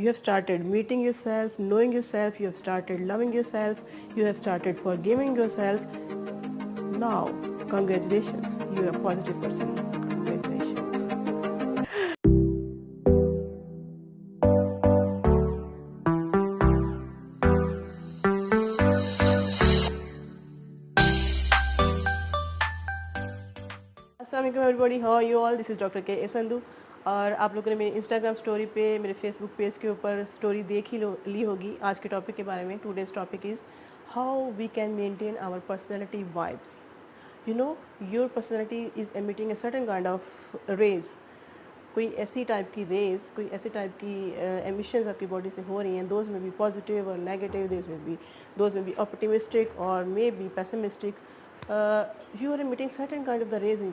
You have started meeting yourself, knowing yourself, you have started loving yourself, you have started forgiving yourself. Now, congratulations, you are a positive person. Congratulations. अस्सलाम वालेकुम everybody, how are you all? This is doctor K Sandhu. और आप लोगों ने मेरी Instagram story पे, मेरे Facebook page के ऊपर स्टोरी देख ही ली होगी आज के टॉपिक के बारे में। Today's topic is how we can maintain our personality vibes. You know, your personality is emitting a certain kind of rays. कोई ऐसी टाइप की रेज, कोई ऐसी टाइप की एमिशंस आपकी बॉडी से हो रही हैं। दोज में बी पॉजिटिव और नेगेटिव, दोज में बी ऑप्टिमिस्टिक और may be pessimistic. You are emitting certain kind of the rays in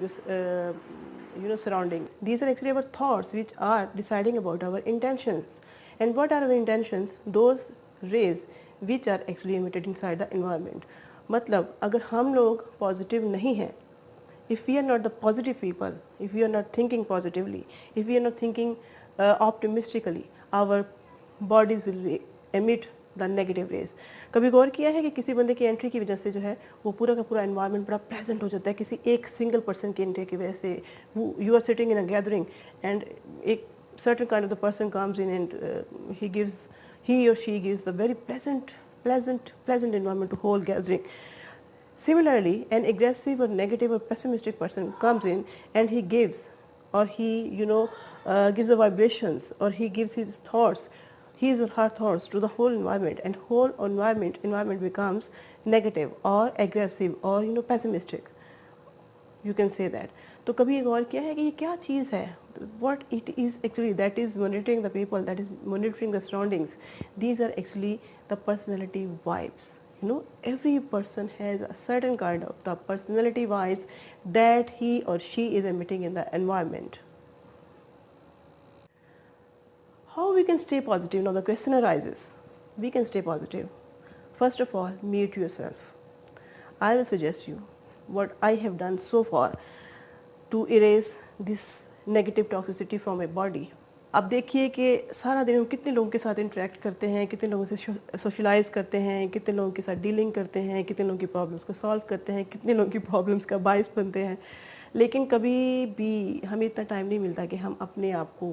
your surrounding. These are actually our thoughts which are deciding about our intentions. And what are our intentions? Those rays which are actually emitted inside the environment. मतलब अगर हम लोग positive नहीं हैं, if we are not the positive people, if we are not thinking positively, if we are not thinking optimistically, our bodies will emit the negative rays. कभी गौर किया है कि किसी बंदे की एंट्री की वजह से जो है वो पूरा का पूरा एनवायरनमेंट बड़ा प्लेजेंट हो जाता है, किसी एक सिंगल पर्सन की एंट्री की वजह से. You are sitting in a gathering and एक certain kind of the person comes in and he or she gives a very pleasant environment to whole gathering. Similarly, an aggressive or negative or pessimistic person comes in and he gives, or he gives the vibrations, or he gives his thoughts, his or her thoughts to the whole environment, and whole environment becomes negative or aggressive or pessimistic. You can say that. तो कभी गौर किया है कि ये क्या चीज़ है? What it is actually that is monitoring the people, that is monitoring the surroundings. These are actually the personality vibes. You know, every person has a certain kind of the personality vibes that he or she is emitting in the environment. How we can stay positive? Now the question arises. We can stay positive. First of all, meet yourself. I will suggest you what I have done so far to erase this negative toxicity from my body. अब देखिए कि सारा दिन हम कितने लोगों के साथ इंटरेक्ट करते हैं, कितने लोगों से सोशलाइज करते हैं, कितने लोगों के साथ डीलिंग करते हैं, कितने लोगों की प्रॉब्लम्स को सॉल्व करते हैं, कितने लोगों की प्रॉब्लम्स का बायस बनते हैं. लेकिन कभी भी हमें इतना टाइम नहीं मिलता कि हम अपने आप को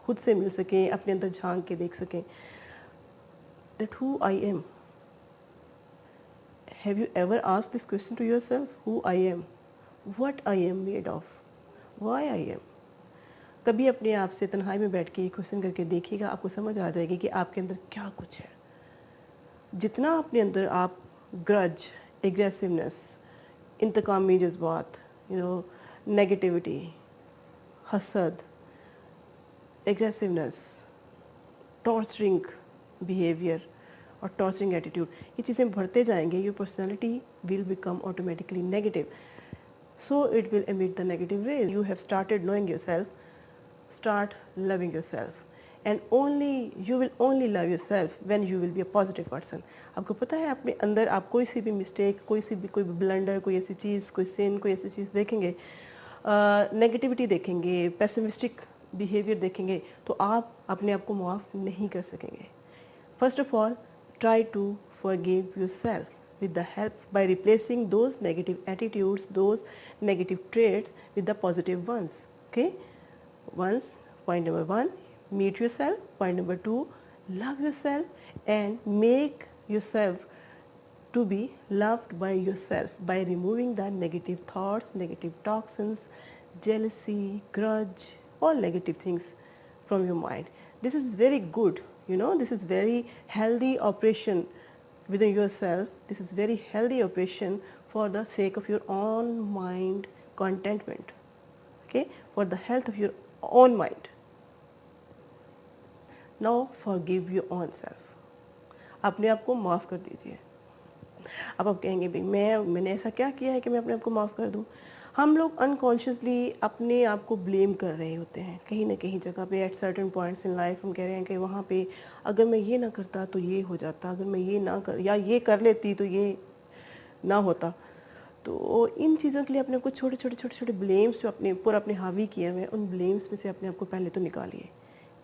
खुद से मिल सकें, अपने अंदर झांक के देख सकें. That who I am. Have you ever asked this question to yourself? Who I am? What I am made of? Why I am? कभी अपने आप से तन्हाई में बैठ के ये क्वेश्चन करके देखिएगा, आपको समझ आ जाएगी कि आपके अंदर क्या कुछ है. जितना अपने अंदर आप ग्रज, एग्रेसिवनेस, इंतकामी जज्बात, नेगेटिविटी, हसद, एग्रेसिवनेस, टॉर्चरिंग बिहेवियर और टॉर्चरिंग एटीट्यूड, ये चीज़ें बढ़ते जाएंगे, your personality will become automatically negative. So it will emit the negative rays. You have started knowing yourself, start loving yourself, and you will only love yourself when you will be a positive person. आपको पता है अपने अंदर आप कोई सी भी mistake, कोई blunder, कोई ऐसी चीज़, कोई सिन, कोई ऐसी चीज़ देखेंगे, नेगेटिविटी देखेंगे, पेसिमिस्टिक बिहेवियर देखेंगे, तो आप अपने आप को माफ़ नहीं कर सकेंगे. First of all, try to forgive yourself with the help by replacing those negative attitudes, those negative traits with the positive ones. Okay? Point number 1, meet yourself. Point number 2, love yourself and make yourself to be loved by yourself by removing the negative thoughts, negative toxins, jealousy, grudge, all negative things from your mind. This is very good, this is very healthy operation within yourself. This is very healthy operation for the sake of your own mind contentment. Okay, for the health of your own mind. Now forgive your own self. अपने आप को माफ़ कर दीजिए. अब आप कहेंगे भाई मैंने ऐसा क्या किया है कि मैं अपने आप को माफ़ कर दूं? हम लोग अनकॉन्शियसली अपने आप को ब्लेम कर रहे होते हैं कहीं ना कहीं जगह पे. At certain points in life हम कह रहे हैं कि वहाँ पे अगर मैं ये ना करता तो ये हो जाता, अगर मैं ये ना कर या ये कर लेती तो ये ना होता. तो इन चीज़ों के लिए अपने को छोटे ब्लेम्स जो अपने ऊपर अपने हावी किए हुए हैं, उन ब्लेम्स में से अपने आप को पहले तो निकालिए.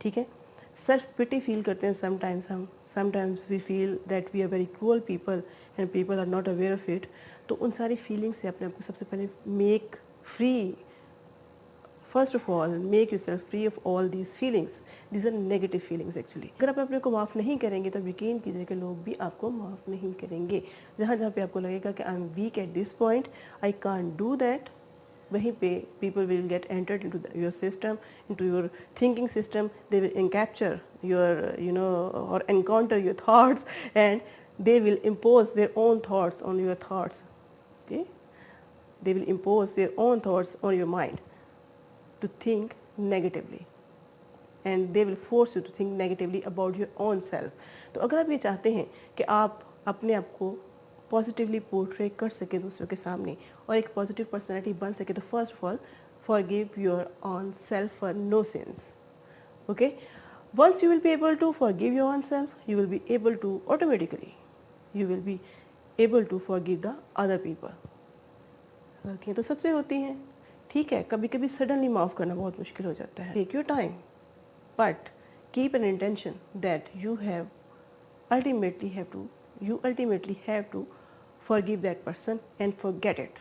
ठीक है, सेल्फ पिटी फील करते हैं समटाइम्स हम, sometimes we feel that we are very cruel people and people are not aware of it. तो उन सारी फीलिंग्स से अपने आप को सबसे पहले make free. First of all make you self free of all these feelings, these are negative feelings actually. अगर आप अपने को माफ़ नहीं करेंगे तो यकीन कीजिए कि लोग भी आपको माफ़ नहीं करेंगे। जहाँ जहाँ पे आपको लगेगा कि I am weak at this point, I can't do that, वहीं पे people will get entered into your system, into your thinking system. They will encapture your, or encounter your thoughts, and they will impose their own thoughts on your thoughts. Okay, they will impose their own thoughts on your mind to think negatively, and they will force you to think negatively about your own self. तो अगर आप ये चाहते हैं कि आप अपने आप को पॉजिटिवली पोर्ट्रे कर सके दूसरों के सामने और एक पॉजिटिव पर्सनैलिटी बन सके, तो first of all forgive your own self for no sins. Okay, once you will be able to forgive your own self, you will be able to automatically, you will be able to forgive the other people. गलतियाँ तो सबसे होती हैं, ठीक है, कभी कभी suddenly माफ़ करना बहुत मुश्किल हो जाता है। Take your time, but keep an intention that you ultimately have to forgive that person and forget it.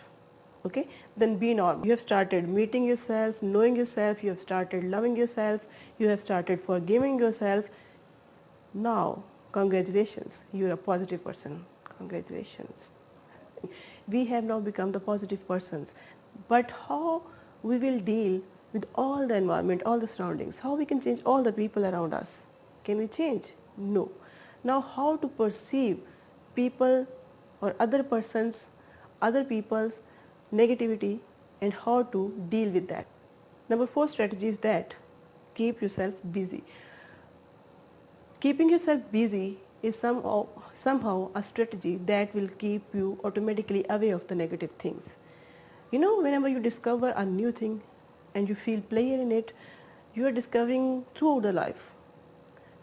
Okay, then be normal. You have started meeting yourself, knowing yourself, you have started loving yourself, you have started forgiving yourself. Now congratulations, you are a positive person. Congratulations, we have now become the positive persons. But how we will deal with all the environment, all the surroundings, how we can change all the people around us? Can we change? No. Now how to perceive people or other people's negativity and how to deal with that? Number 4 strategy is that keep yourself busy. Keeping yourself busy is somehow a strategy that will keep you automatically away of the negative things. Whenever you discover a new thing and you feel pleasure in it, you are discovering throughout the life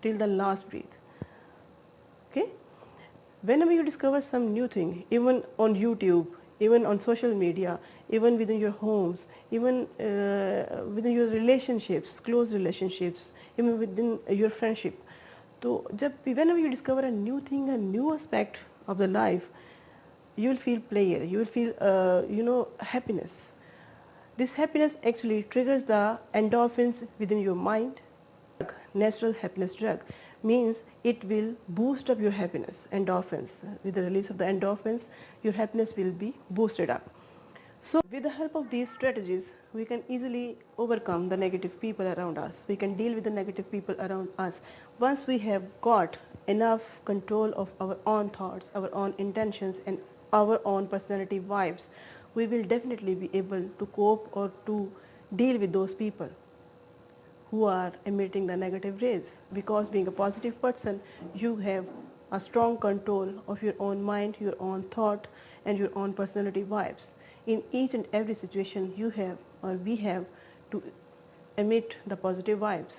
till the last breath. Okay, whenever you discover some new thing, even on YouTube, even on social media, even within your homes, even within your relationships, close relationships, even within your friendship. So whenever you discover a new thing, a new aspect of the life, you will feel pleasure, you will feel happiness. This happiness actually triggers the endorphins within your mind. Natural happiness drug means it will boost up your happiness, endorphins. With the release of the endorphins, your happiness will be boosted up. So with the help of these strategies, we can easily overcome the negative people around us. We can deal with the negative people around us. Once we have got enough control of our own thoughts, our own intentions, and our own personality vibes, we will definitely be able to cope or to deal with those people who are emitting the negative rays. Because being a positive person, you have a strong control of your own mind, your own thought, and your own personality vibes. In each and every situation, you have or we have to emit the positive vibes.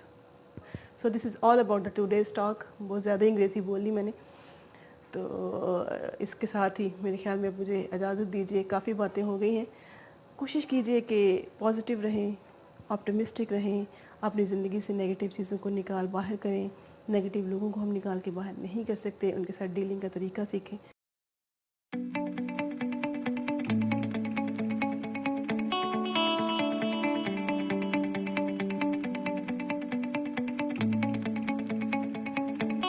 So this is all about the today's talk. बहुत ज़्यादा अंग्रेज़ी बोल ली मैंने, तो इसके साथ ही मेरे ख्याल में मुझे इजाज़त दीजिए, काफ़ी बातें हो गई हैं। कोशिश कीजिए कि पॉजिटिव रहें, ऑप्टिमिस्टिक रहें, अपनी ज़िंदगी से नेगेटिव चीज़ों को बाहर करें। नेगेटिव लोगों को हम निकाल के बाहर नहीं कर सकते, उनके साथ डीलिंग का तरीका सीखें।